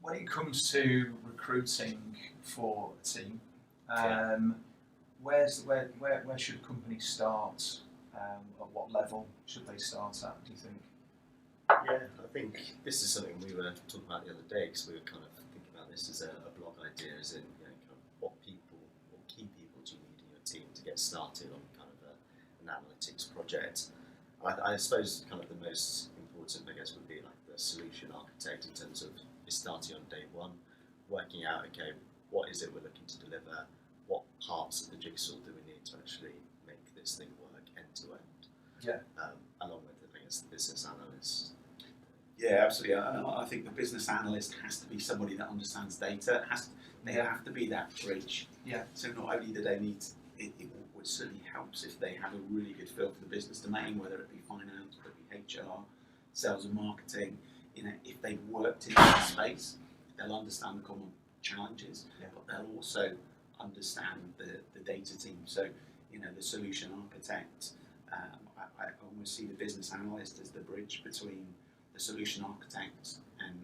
when it comes to recruiting for a team, where should a company start? At what level should they start at, do you think? Yeah, I think this is something we were talking about the other day, because we were kind of thinking about this as a blog idea, as in, kind of what key people do you need in your team to get started on kind of an analytics project. I suppose kind of the most important, I guess, would be like the solution architect, in terms of starting on day one, working out, okay, what is it we're looking to deliver, what parts of the jigsaw do we need to actually make this thing work end to end. Yeah. Along with, I guess, the business analyst. Yeah, absolutely. I think the business analyst has to be somebody that understands data. They have to be that bridge. Yeah. So not only do they need, it certainly helps if they have a really good feel for the business domain, whether it be finance, whether it be HR, sales and marketing. If they've worked in that space, they'll understand the common challenges, but they'll also understand the data team. So, the solution architect, I almost see the business analyst as the bridge between the solution architect and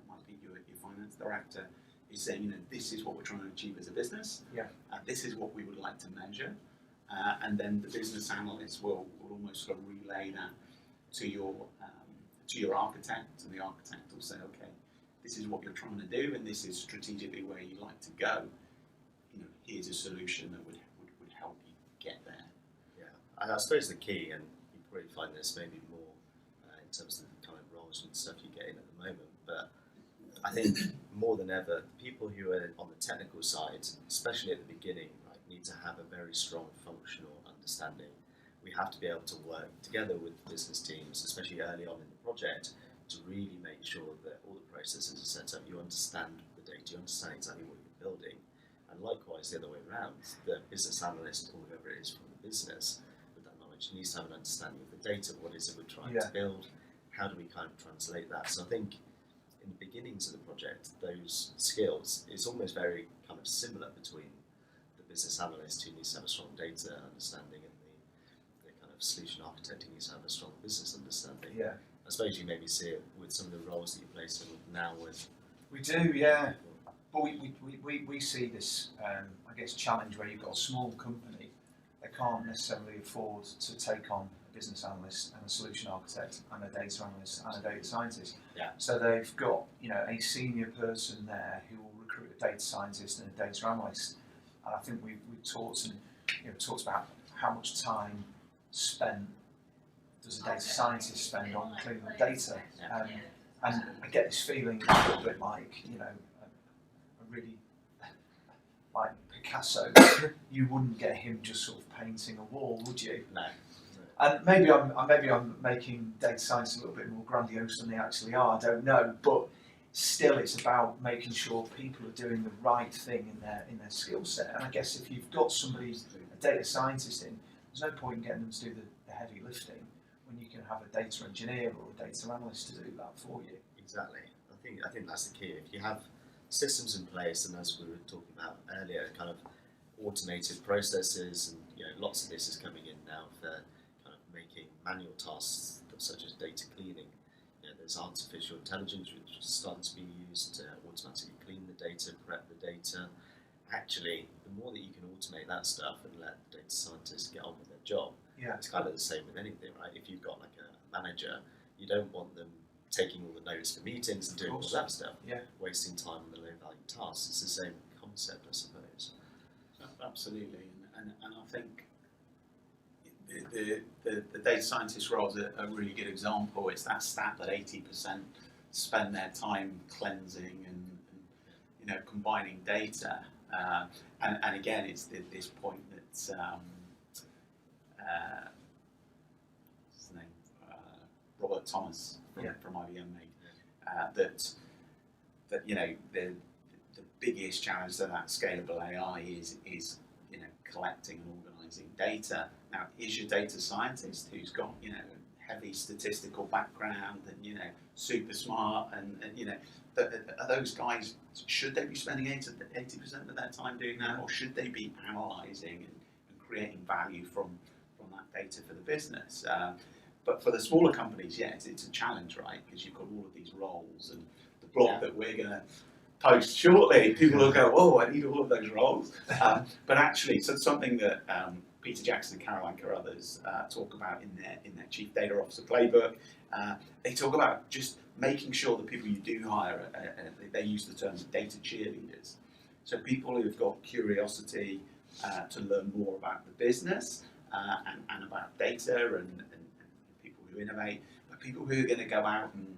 might be your finance director, is saying, this is what we're trying to achieve as a business. Yeah. This is what we would like to measure. And then the business analyst will almost sort of relay that to your architect, and the architect will say, okay, this is what you're trying to do, and this is strategically where you'd like to go. Here's a solution that would help you get there. Yeah, and I suppose the key, and you probably find this maybe more in terms of the kind of roles and stuff you get in at the moment, but I think more than ever, people who are on the technical side, especially at the beginning, need to have a very strong functional understanding. We have to be able to work together with business teams, especially early on in the project, to really make sure that all the processes are set up. You understand the data, you understand exactly what you're building, and likewise the other way around, the business analyst or whoever it is from the business with that knowledge needs to have an understanding of the data. What is it we're trying to build? How do we kind of translate that? So I think in the beginnings of the project, those skills is almost very kind of similar between the business analyst, who needs to have a strong data understanding, and the kind of solution architect, who needs to have a strong business understanding. Yeah. I suppose you maybe see it with some of the roles that you place in now with. We do, yeah. But we see this, I guess, challenge where you've got a small company that can't necessarily afford to take on a business analyst and a solution architect and a data analyst and a data scientist. Yeah. So they've got, a senior person there who will recruit a data scientist and a data analyst. And I think we've talked about how much time spent does a data scientist spend on cleaning up data. And I get this feeling a little bit like, a really, like Picasso, you wouldn't get him just sort of painting a wall, would you? No. And maybe I'm making data science a little bit more grandiose than they actually are, I don't know, but still it's about making sure people are doing the right thing in their skill set. And I guess if you've got somebody, a data scientist in, there's no point in getting them to do the heavy lifting when you can have a data engineer or a data analyst to do that for you. Exactly. I think that's the key. If you have systems in place, and as we were talking about earlier, kind of automated processes, and lots of this is coming in now for kind of making manual tasks such as data cleaning. There's artificial intelligence which is starting to be used to automatically clean the data, prep the data. Actually, the more that you can automate that stuff and let the data scientists get on with their job, it's kind of the same with anything, right? If you've got like a manager, you don't want them taking all the notes for meetings and doing all that stuff, wasting time on the low-value tasks. It's the same concept, I suppose. Absolutely, and I think the data scientist role is a really good example. It's that stat that 80% spend their time cleansing and combining data, and again, it's this point that what's his name, Robert Thomas from IBM made, that the biggest challenge to that scalable AI is collecting and organising data. Now, is your data scientist who's got heavy statistical background and super smart and are those guys, should they be spending 80% of their time doing that, or should they be analysing and creating value from that data for the business? But for the smaller companies, it's a challenge, right? Because you've got all of these roles, and the blog Yeah. that we're going to post shortly, people will go, oh, I need all of those roles. But actually, so something that Peter Jackson and Caroline Carruthers talk about in their Chief Data Officer playbook, they talk about just making sure that people you do hire, they use the term data cheerleaders. So people who've got curiosity to learn more about the business and about data and people who innovate, but people who are going to go out and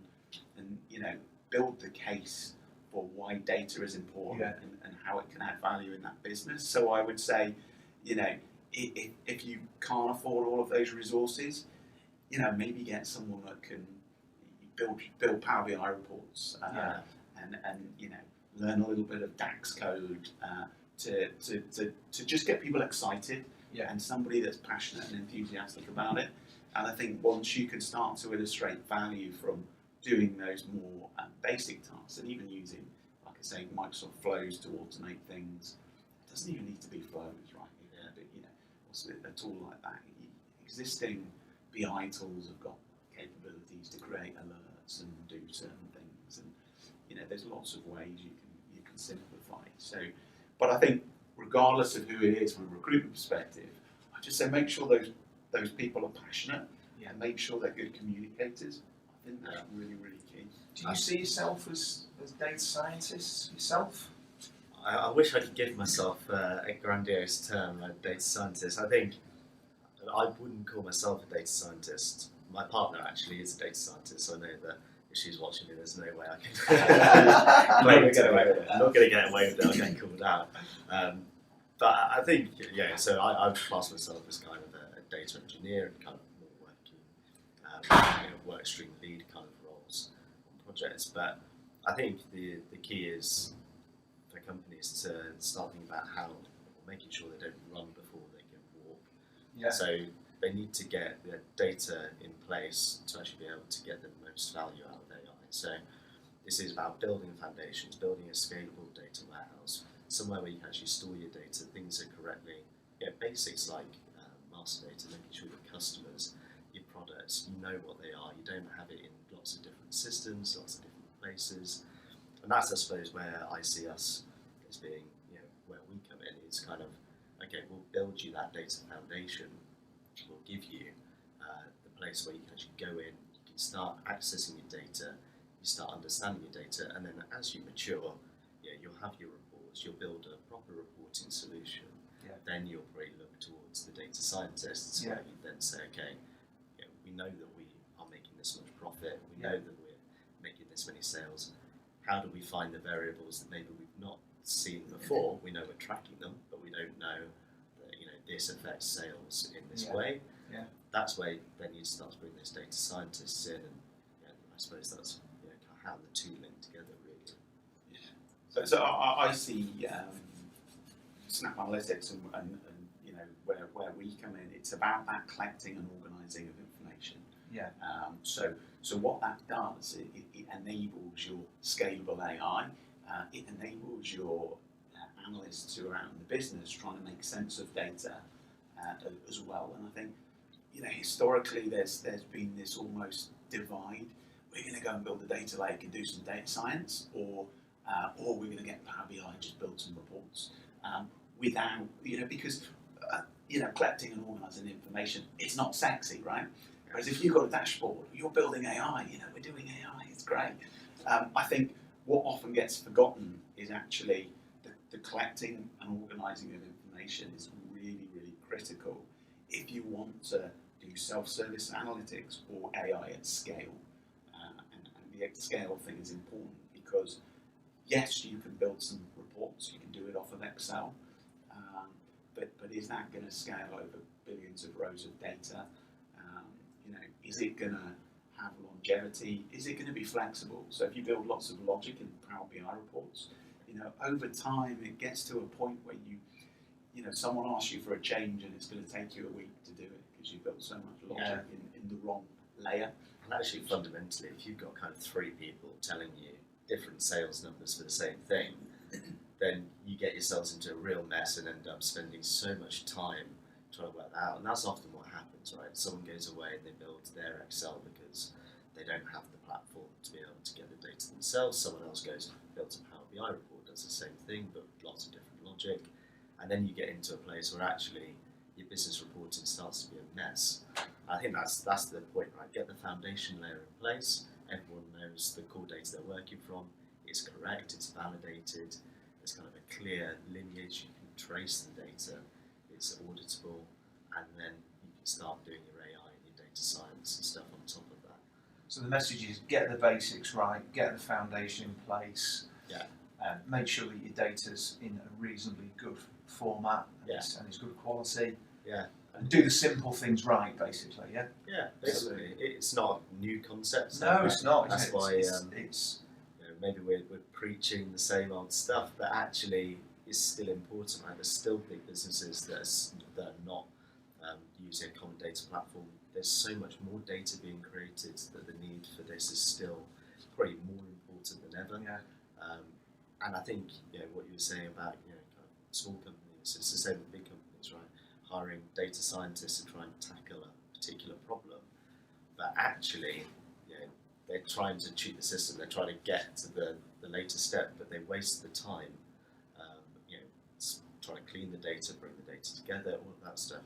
build the case for why data is important and how it can add value in that business. So I would say, if you can't afford all of those resources, maybe get someone that can build Power BI reports and learn a little bit of DAX code to just get people excited and somebody that's passionate and enthusiastic about it. And I think once you can start to illustrate value from doing those more basic tasks and even using, like I say, Microsoft Flows to automate things, it doesn't even need to be Flows, right? But also a tool like that. Existing BI tools have got capabilities to create alerts and do certain things, and there's lots of ways you can simplify. So, but I think regardless of who it is from a recruitment perspective, I just say make sure those people are passionate and make sure they're good communicators. I think that's really, really key. Do you see yourself as data scientists yourself? I wish I could give myself a grandiose term like data scientist. I think I wouldn't call myself a data scientist. My partner actually is a data scientist, so I know that if she's watching me, there's no way I can claim to get away with it. I'm not going to get away with it, I'll get called out. But I think, so I would class myself as kind of a data engineer and kind of more working, work stream lead kind of roles on projects. But I think the key is for companies to start thinking about how, making sure they don't run before they can walk. Yeah. So they need to get the data in place to actually be able to get the most value out of AI. So this is about building foundations, building a scalable data warehouse, somewhere where you can actually store your data, things are correctly, basics like master data, making sure your customers, your products, you know what they are, you don't have it in lots of different systems, lots of different places. And that's, I suppose, where I see us as being, where we come in, is kind of, okay, we'll build you that data foundation, we'll give you the place where you can actually go in, you can start accessing your data, you start understanding your data, and then as you mature, you'll have your reports, you'll build a proper reporting solution, then you'll probably look towards the data scientists, where you then say, okay, we know that we are making this much profit, we know that we're making this many sales, how do we find the variables that maybe we've not seen before? We know we're tracking them, but we don't know that this affects sales in this way. Yeah. That's where then you start to bring those data scientists in, and I suppose that's how the two link together really. Yeah. So I see Snap Analytics and where we come in. It's about that collecting and organising of information. Yeah. So what that does, it enables your scalable AI. It enables your analysts who are out in the business trying to make sense of data as well. And I think, historically there's been this almost divide. We're going to go and build a data lake and do some data science, or we're going to get Power BI and just build some reports without, because collecting and organising information, it's not sexy, right? Whereas if you've got a dashboard, you're building AI, we're doing AI, it's great. I think what often gets forgotten is actually the collecting and organising of information is really, really critical if you want to do self-service analytics or AI at scale. And the scale thing is important because, yes, you can build some reports, you can do it off of Excel, but is that going to scale over billions of rows of data? Is it going to have longevity? Is it going to be flexible? So if you build lots of logic in Power BI reports, over time it gets to a point where someone asks you for a change and it's going to take you a week to do it because you built so much logic in the wrong layer. And actually, fundamentally, if you've got kind of three people telling you different sales numbers for the same thing, then you get yourselves into a real mess and end up spending so much time trying to work that out. And that's often what happens, right? Someone goes away and they build their Excel because they don't have the platform to be able to get the data themselves. Someone else goes, builds a Power BI report, does the same thing, but with lots of different logic. And then you get into a place where actually your business reporting starts to be a mess. I think that's the point, right? Get the foundation layer in place. Everyone knows the core data they're working from. It's correct, it's validated. There's kind of a clear lineage. You can trace the data. It's auditable, and then you can start doing your AI and your data science and stuff on top of that. So the message is get the basics right, get the foundation in place, Yeah. make sure that your data's in a reasonably good format and, Yeah. and it's good quality. Yeah. And do the simple things right, basically, yeah? Yeah, basically, it's not a new concept. No, it's not. That's It's, why it's you know, maybe we're preaching the same old stuff, but actually it's still important. Right? There's still big businesses that are not using a common data platform. There's so much more data being created that the need for this is still probably more important than ever. yeah. And I think what you were saying about kind of small companies, it's the same with big companies, right? Hiring data scientists to try and tackle a particular problem, but actually, they're trying to cheat the system. They're trying to get to the latest step, but they waste the time. Trying to clean the data, bring the data together, all of that stuff.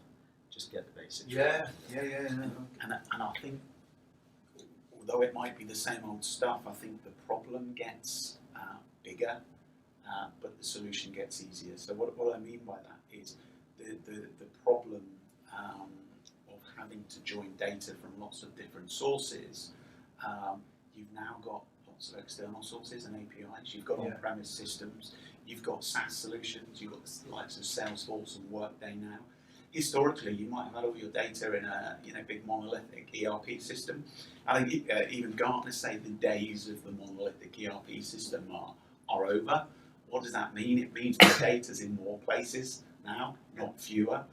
Just get the basics. Yeah, right. yeah. And I think, although it might be the same old stuff, I think the problem gets bigger, but the solution gets easier. So what I mean by that is the problem of having to join data from lots of different sources. You've now got lots of external sources and APIs. You've got on-premise systems. You've got SaaS solutions. You've got the likes of Salesforce and Workday now. Historically, you might have had all your data in a big monolithic ERP system. I think even Gartner say the days of the monolithic ERP system are over. What does that mean? It means the data's in more places now, not fewer.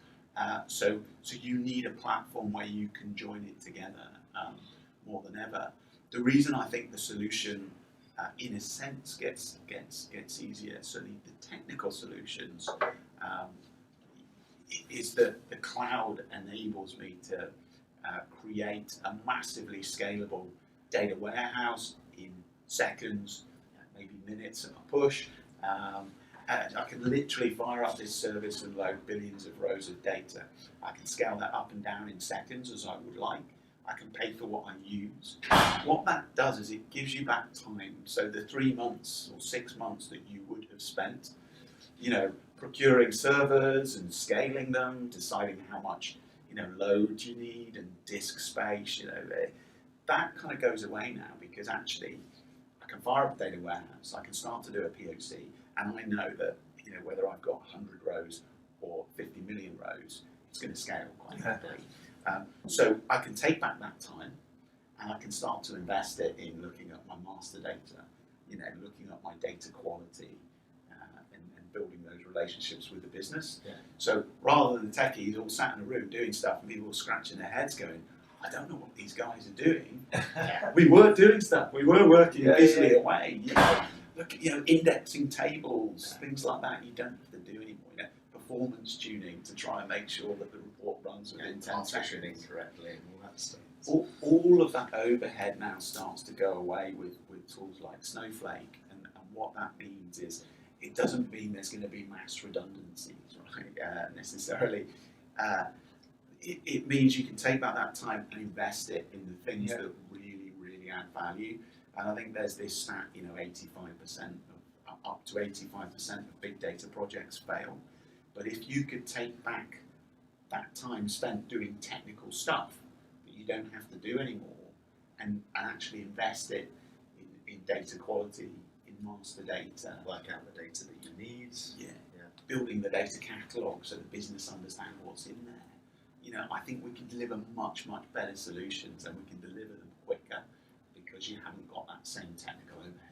So you need a platform where you can join it together more than ever. The reason I think the solution, in a sense, gets easier. So the technical solutions is that the cloud enables me to create a massively scalable data warehouse in seconds, maybe minutes at a push. I can literally fire up this service and load billions of rows of data. I can scale that up and down in seconds as I would like. I can pay for what I use. What that does is it gives you back time. So the 3 months or 6 months that you would have spent, procuring servers and scaling them, deciding how much, load you need and disk space, that kind of goes away now because actually I can fire up a data warehouse, I can start to do a POC, and I know that, whether I've got 100 rows or 50 million rows, it's going to scale quite quickly. So I can take back that time and I can start to invest it in looking at my master data, looking at my data quality and building those relationships with the business. Yeah. So rather than the techies all sat in a room doing stuff and people scratching their heads going, I don't know what these guys are doing. We were doing stuff. We were working busily away. Look, indexing tables, things like that. You don't have to do anymore. Performance tuning to try and make sure that the report runs within 10 seconds incorrectly and all that stuff. All of that overhead now starts to go away with tools like Snowflake, and what that means is it doesn't mean there's going to be mass redundancies, right? Necessarily. It means you can take back that time and invest it in the things that really, really add value. And I think there's this stat, 85% up to 85% of big data projects fail. But if you could take back that time spent doing technical stuff that you don't have to do anymore and actually invest it in data quality, in master data. Work out the data that you need. Building the data catalogue so the business understands what's in there. I think we can deliver much, much better solutions and we can deliver them quicker because you haven't got that same technical overhead.